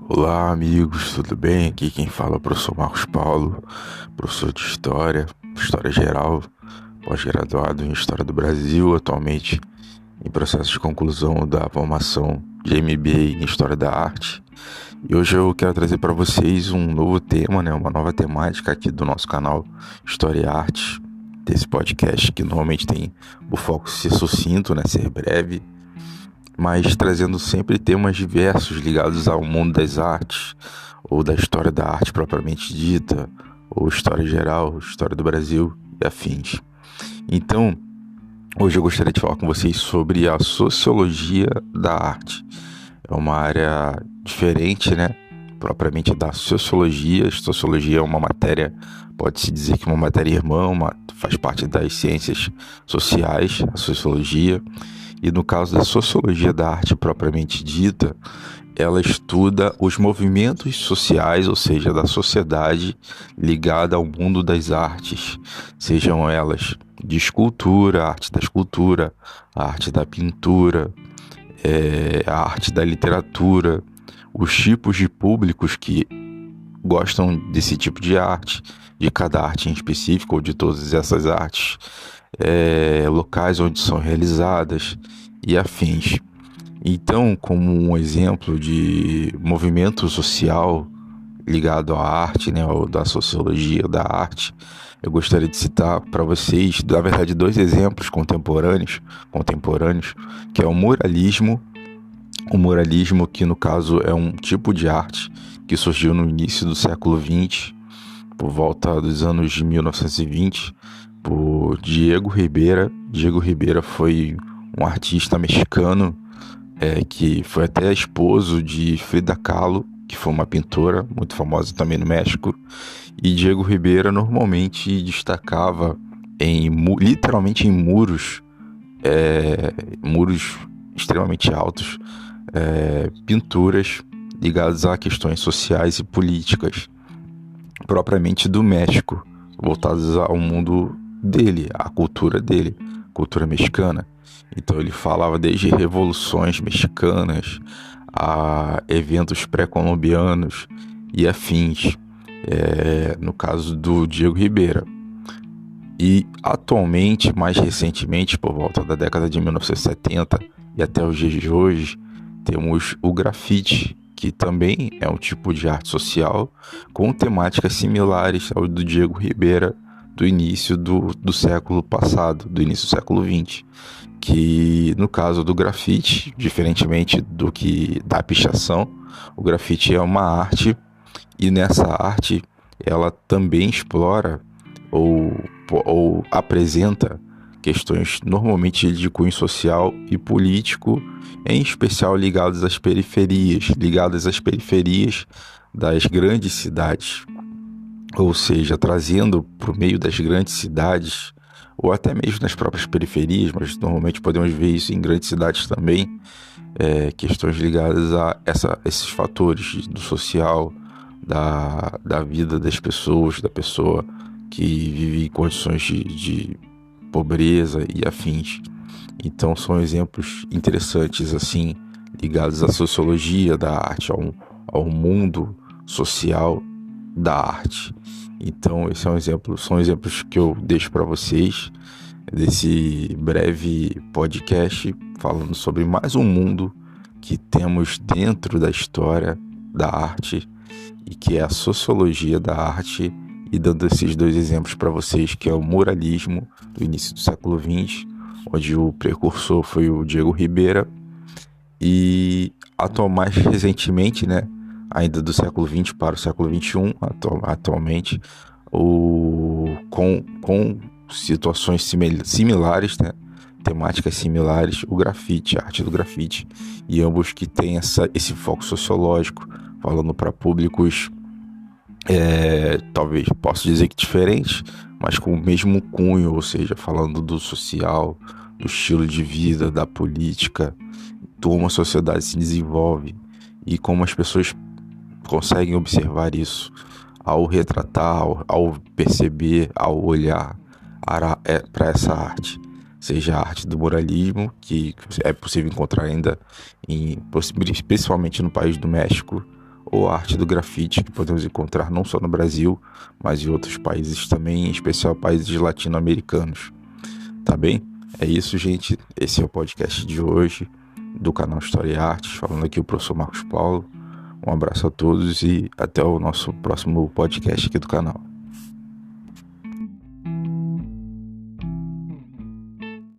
Olá, amigos, tudo bem? Aqui quem fala é o professor Marcos Paulo, professor de História Geral, pós-graduado em História do Brasil, atualmente em processo de conclusão da formação de MBA em História da Arte. E hoje eu quero trazer para vocês um novo tema, uma nova temática aqui do nosso canal História e Arte, desse podcast que normalmente tem o foco ser sucinto, ser breve, mas trazendo sempre temas diversos ligados ao mundo das artes, ou da história da arte propriamente dita, ou história geral, história do Brasil e afins. Então, hoje eu gostaria de falar com vocês sobre a sociologia da arte. É uma área diferente, propriamente da sociologia. Sociologia é uma matéria, pode-se dizer que é uma matéria irmã, faz parte das ciências sociais, a sociologia. E no caso da sociologia da arte propriamente dita, ela estuda os movimentos sociais, ou seja, da sociedade ligada ao mundo das artes, sejam elas de escultura, a arte da escultura, a arte da pintura, a arte da literatura, os tipos de públicos que gostam desse tipo de arte, de cada arte em específico ou de todas essas artes, locais onde são realizadas e afins. Então, como um exemplo de movimento social ligado à arte, ou da sociologia da arte, eu gostaria de citar para vocês, na verdade, dois exemplos contemporâneos, que é o muralismo. O muralismo, que no caso é um tipo de arte que surgiu no início do século XX, por volta dos anos de 1920, por Diego Rivera. Diego Rivera foi um artista mexicano que foi até esposo de Frida Kahlo, que foi uma pintora muito famosa também no México. E Diego Rivera normalmente destacava literalmente em muros, muros extremamente altos, pinturas ligadas a questões sociais e políticas, propriamente do México, voltadas ao mundo dele, à cultura dele, cultura mexicana. Então ele falava desde revoluções mexicanas a eventos pré-colombianos e afins, no caso do Diego Rivera. E atualmente, mais recentemente, por volta da década de 1970 e até os dias de hoje, temos o grafite, que também é um tipo de arte social com temáticas similares ao do Diego Rivera do início do século passado, do início do século XX. Que no caso do grafite, diferentemente do que da pichação, o grafite é uma arte, e nessa arte ela também explora ou apresenta questões normalmente de cunho social e político, em especial ligadas às periferias das grandes cidades, ou seja, trazendo para o meio das grandes cidades, ou até mesmo nas próprias periferias, mas normalmente podemos ver isso em grandes cidades também, questões ligadas a esses fatores do social, da vida das pessoas, da pessoa que vive em condições de pobreza e afins. Então são exemplos interessantes, assim, ligados à sociologia da arte, ao mundo social da arte. Então esse são exemplos que eu deixo para vocês desse breve podcast falando sobre mais um mundo que temos dentro da história da arte, e que é a sociologia da arte, e dando esses dois exemplos para vocês, que é o muralismo do início do século XX, onde o precursor foi o Diego Rivera, e mais recentemente, ainda do século XX para o século XXI, atualmente, com situações similares, temáticas similares, o grafite, a arte do grafite, e ambos que têm esse foco sociológico, falando para públicos, talvez posso dizer que diferentes, mas com o mesmo cunho, ou seja, falando do social, do estilo de vida, da política, como a sociedade se desenvolve e como as pessoas conseguem observar isso ao retratar, ao perceber, ao olhar para essa arte. Seja a arte do muralismo, que é possível encontrar ainda, principalmente no país do México, ou a arte do grafite, que podemos encontrar não só no Brasil, mas em outros países também, em especial países latino-americanos. Tá bem? É isso, gente. Esse é o podcast de hoje do canal História e Artes, falando aqui o professor Marcos Paulo. Um abraço a todos e até o nosso próximo podcast aqui do canal.